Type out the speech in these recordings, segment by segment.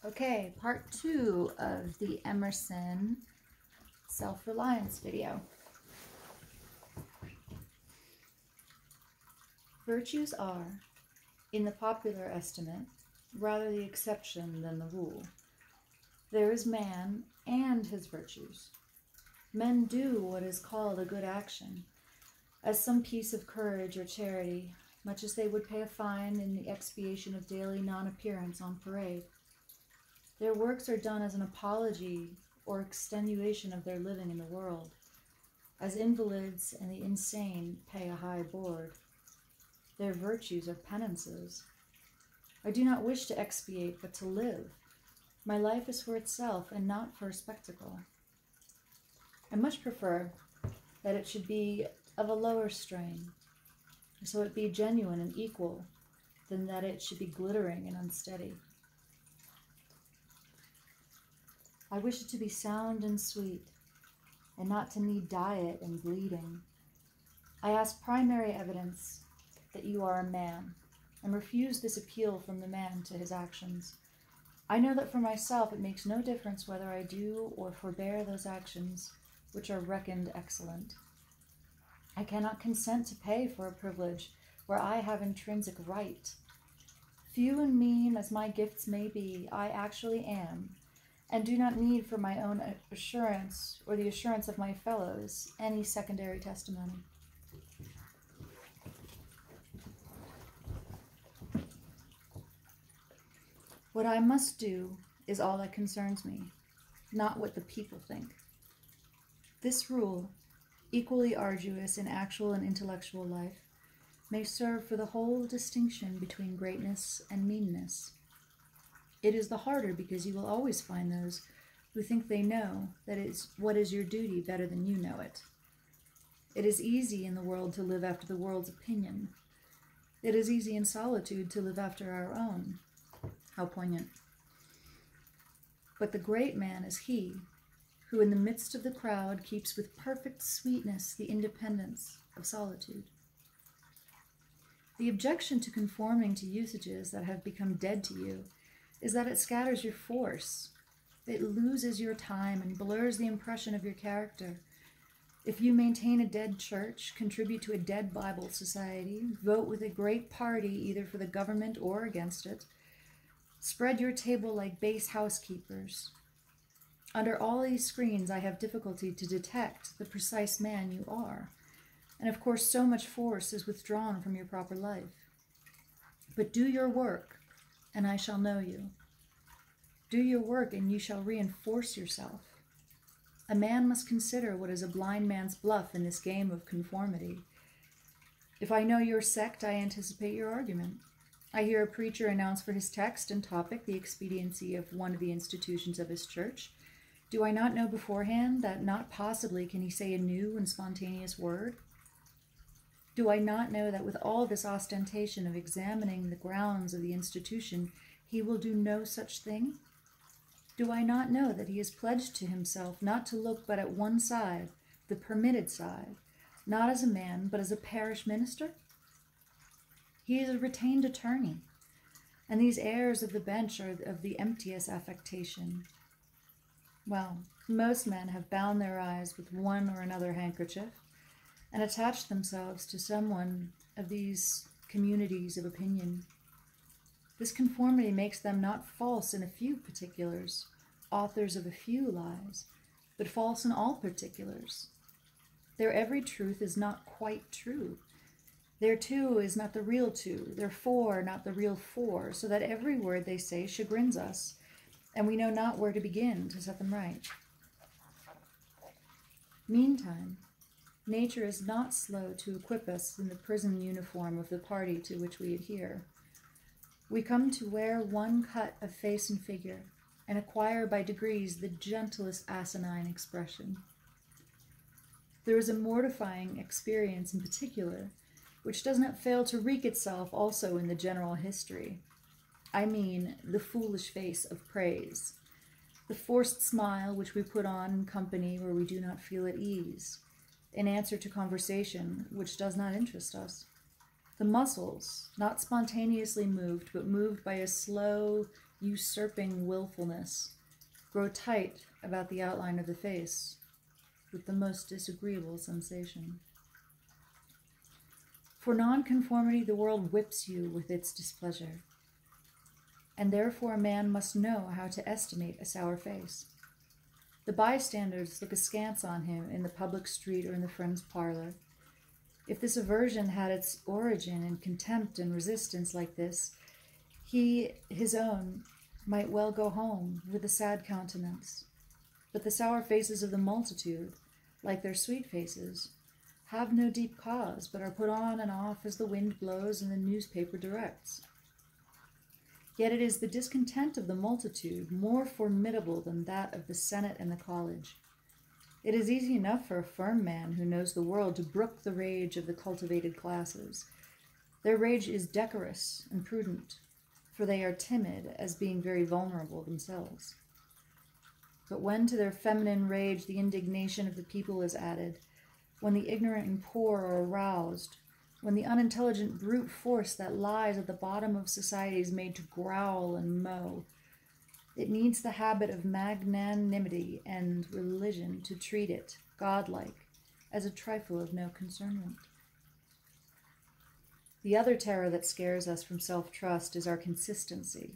Okay, part 2 of the Emerson self-reliance video. Virtues are, in the popular estimate, rather the exception than the rule. There is man and his virtues. Men do what is called a good action, as some piece of courage or charity, much as they would pay a fine in the expiation of daily non-appearance on parade. Their works are done as an apology or extenuation of their living in the world, as invalids and the insane pay a high board. Their virtues are penances. I do not wish to expiate, but to live. My life is for itself and not for a spectacle. I much prefer that it should be of a lower strain, so it be genuine and equal, than that it should be glittering and unsteady. I wish it to be sound and sweet, and not to need diet and bleeding. I ask primary evidence that you are a man, and refuse this appeal from the man to his actions. I know that for myself it makes no difference whether I do or forbear those actions which are reckoned excellent. I cannot consent to pay for a privilege where I have intrinsic right. Few and mean as my gifts may be, I actually am, and do not need for my own assurance or the assurance of my fellows any secondary testimony. What I must do is all that concerns me, not what the people think. This rule, equally arduous in actual and intellectual life, may serve for the whole distinction between greatness and meanness. It is the harder because you will always find those who think they know that is what is your duty better than you know it. It is easy in the world to live after the world's opinion. It is easy in solitude to live after our own. How poignant. But the great man is he who in the midst of the crowd keeps with perfect sweetness the independence of solitude. The objection to conforming to usages that have become dead to you is that it scatters your force. It loses your time and blurs the impression of your character. If you maintain a dead church, contribute to a dead Bible society, vote with a great party either for the government or against it, spread your table like base housekeepers. Under all these screens, I have difficulty to detect the precise man you are, and of course so much force is withdrawn from your proper life. But do your work, and I shall know you. Do your work, and you shall reinforce yourself. A man must consider what is a blind man's bluff in this game of conformity. If I know your sect, I anticipate your argument. I hear a preacher announce for his text and topic the expediency of one of the institutions of his church. Do I not know beforehand that not possibly can he say a new and spontaneous word? Do I not know that with all this ostentation of examining the grounds of the institution, he will do no such thing? Do I not know that he has pledged to himself not to look but at one side, the permitted side, not as a man, but as a parish minister? He is a retained attorney, and these airs of the bench are of the emptiest affectation. Well, most men have bound their eyes with one or another handkerchief, and attached themselves to some one of these communities of opinion. This conformity makes them not false in a few particulars, authors of a few lies, but false in all particulars. Their every truth is not quite true. Their two is not the real two, their four not the real four, so that every word they say chagrins us, and we know not where to begin to set them right. Meantime, nature is not slow to equip us in the prison uniform of the party to which we adhere. We come to wear one cut of face and figure, and acquire by degrees the gentlest asinine expression. There is a mortifying experience in particular, which does not fail to wreak itself also in the general history. I mean the foolish face of praise, the forced smile which we put on in company where we do not feel at ease, in answer to conversation which does not interest us. The muscles, not spontaneously moved, but moved by a slow, usurping willfulness, grow tight about the outline of the face with the most disagreeable sensation. For nonconformity, the world whips you with its displeasure, and therefore a man must know how to estimate a sour face. The bystanders look askance on him in the public street or in the friend's parlor. If this aversion had its origin in contempt and resistance like this, he, his own, might well go home with a sad countenance. But the sour faces of the multitude, like their sweet faces, have no deep cause, but are put on and off as the wind blows and the newspaper directs. Yet it is the discontent of the multitude more formidable than that of the Senate and the college. It is easy enough for a firm man who knows the world to brook the rage of the cultivated classes. Their rage is decorous and prudent, for they are timid as being very vulnerable themselves. But when to their feminine rage the indignation of the people is added, when the ignorant and poor are aroused, when the unintelligent brute force that lies at the bottom of society is made to growl and mow, it needs the habit of magnanimity and religion to treat it, godlike, as a trifle of no concernment. The other terror that scares us from self-trust is our consistency,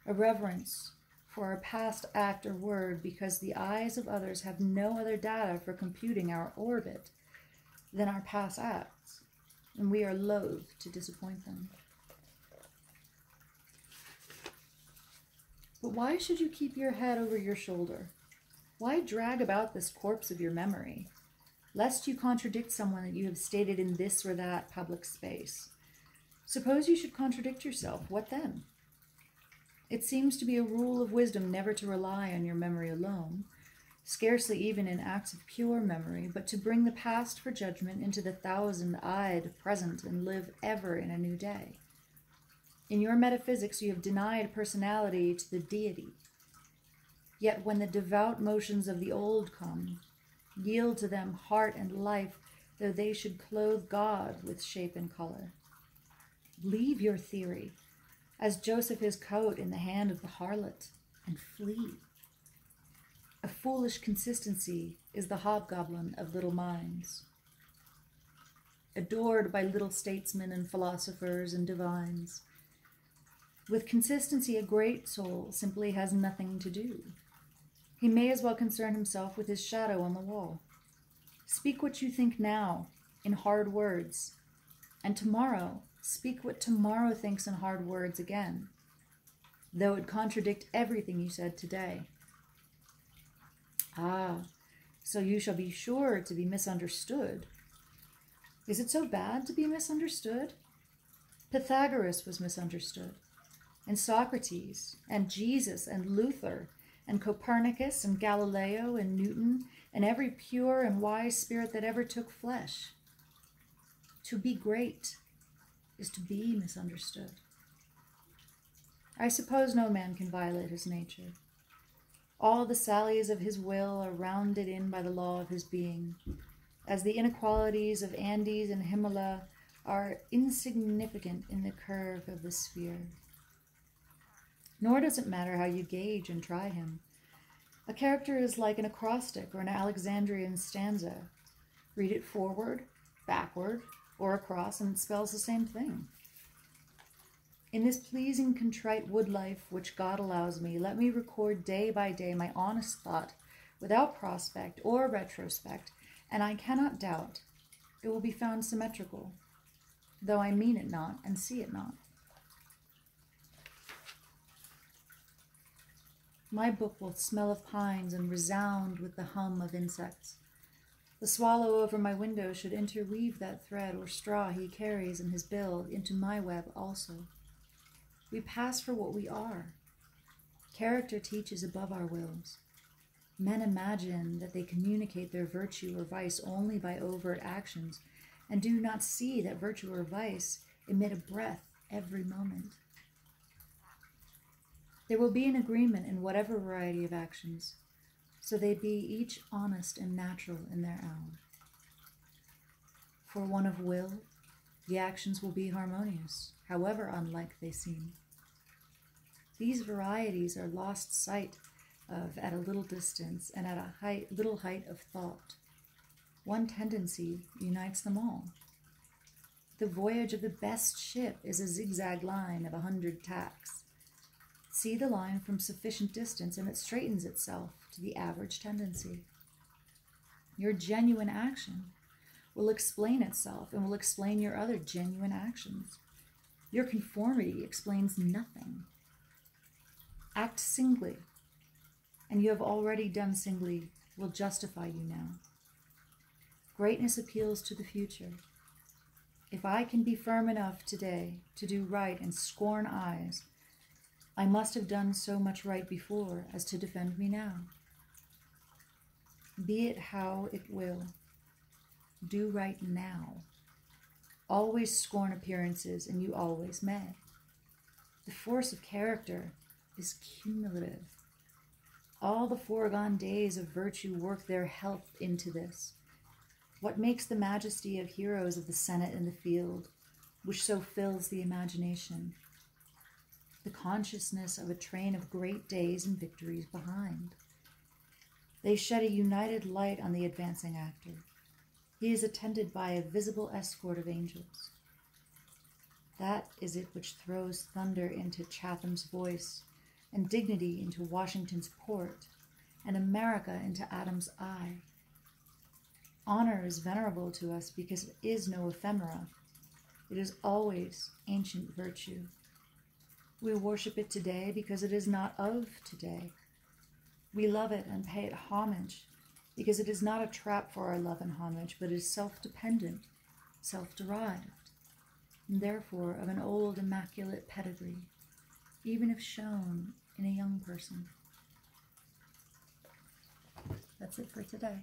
a reverence for our past act or word because the eyes of others have no other data for computing our orbit than our past acts, and we are loath to disappoint them. But why should you keep your head over your shoulder? Why drag about this corpse of your memory, lest you contradict someone that you have stated in this or that public space? Suppose you should contradict yourself, what then? It seems to be a rule of wisdom never to rely on your memory alone, scarcely even in acts of pure memory, but to bring the past for judgment into the thousand-eyed present and live ever in a new day. In your metaphysics, you have denied personality to the deity. Yet when the devout motions of the old come, yield to them heart and life, though they should clothe God with shape and color. Leave your theory, as Joseph his coat in the hand of the harlot, and flee. A foolish consistency is the hobgoblin of little minds. Adored by little statesmen and philosophers and divines, with consistency a great soul simply has nothing to do. He may as well concern himself with his shadow on the wall. Speak what you think now, in hard words, and tomorrow speak what tomorrow thinks in hard words again, though it contradict everything you said today. Ah, so you shall be sure to be misunderstood. Is it so bad to be misunderstood? Pythagoras was misunderstood, and Socrates, and Jesus, and Luther, and Copernicus, and Galileo, and Newton, and every pure and wise spirit that ever took flesh. To be great is to be misunderstood. I suppose no man can violate his nature. All the sallies of his will are rounded in by the law of his being, as the inequalities of Andes and Himalaya are insignificant in the curve of the sphere. Nor does it matter how you gauge and try him. A character is like an acrostic or an Alexandrian stanza. Read it forward, backward, or across, and it spells the same thing. In this pleasing, contrite wood life which God allows me, let me record day by day my honest thought, without prospect or retrospect, and I cannot doubt it will be found symmetrical, though I mean it not and see it not. My book will smell of pines and resound with the hum of insects. The swallow over my window should interweave that thread or straw he carries in his bill into my web also. We pass for what we are. Character teaches above our wills. Men imagine that they communicate their virtue or vice only by overt actions, and do not see that virtue or vice emit a breath every moment. There will be an agreement in whatever variety of actions, so they be each honest and natural in their hour. For one of will, the actions will be harmonious, however unlike they seem. These varieties are lost sight of at a little distance and at a little height of thought. One tendency unites them all. The voyage of the best ship is a zigzag line of 100 tacks. See the line from sufficient distance and it straightens itself to the average tendency. Your genuine action will explain itself and will explain your other genuine actions. Your conformity explains nothing. Act singly, and you have already done singly will justify you now. Greatness appeals to the future. If I can be firm enough today to do right and scorn eyes, I must have done so much right before as to defend me now. Be it how it will, do right now. Always scorn appearances, and you always may. The force of character is cumulative. All the foregone days of virtue work their health into this. What makes the majesty of heroes of the Senate and the field, which so fills the imagination? The consciousness of a train of great days and victories behind. They shed a united light on the advancing actor. He is attended by a visible escort of angels. That is it which throws thunder into Chatham's voice, and dignity into Washington's port, and America into Adam's eye. Honor is venerable to us because it is no ephemera. It is always ancient virtue. We worship it today because it is not of today. We love it and pay it homage because it is not a trap for our love and homage, but is self-dependent, self-derived, and therefore of an old immaculate pedigree, even if shown in a young person. That's it for today.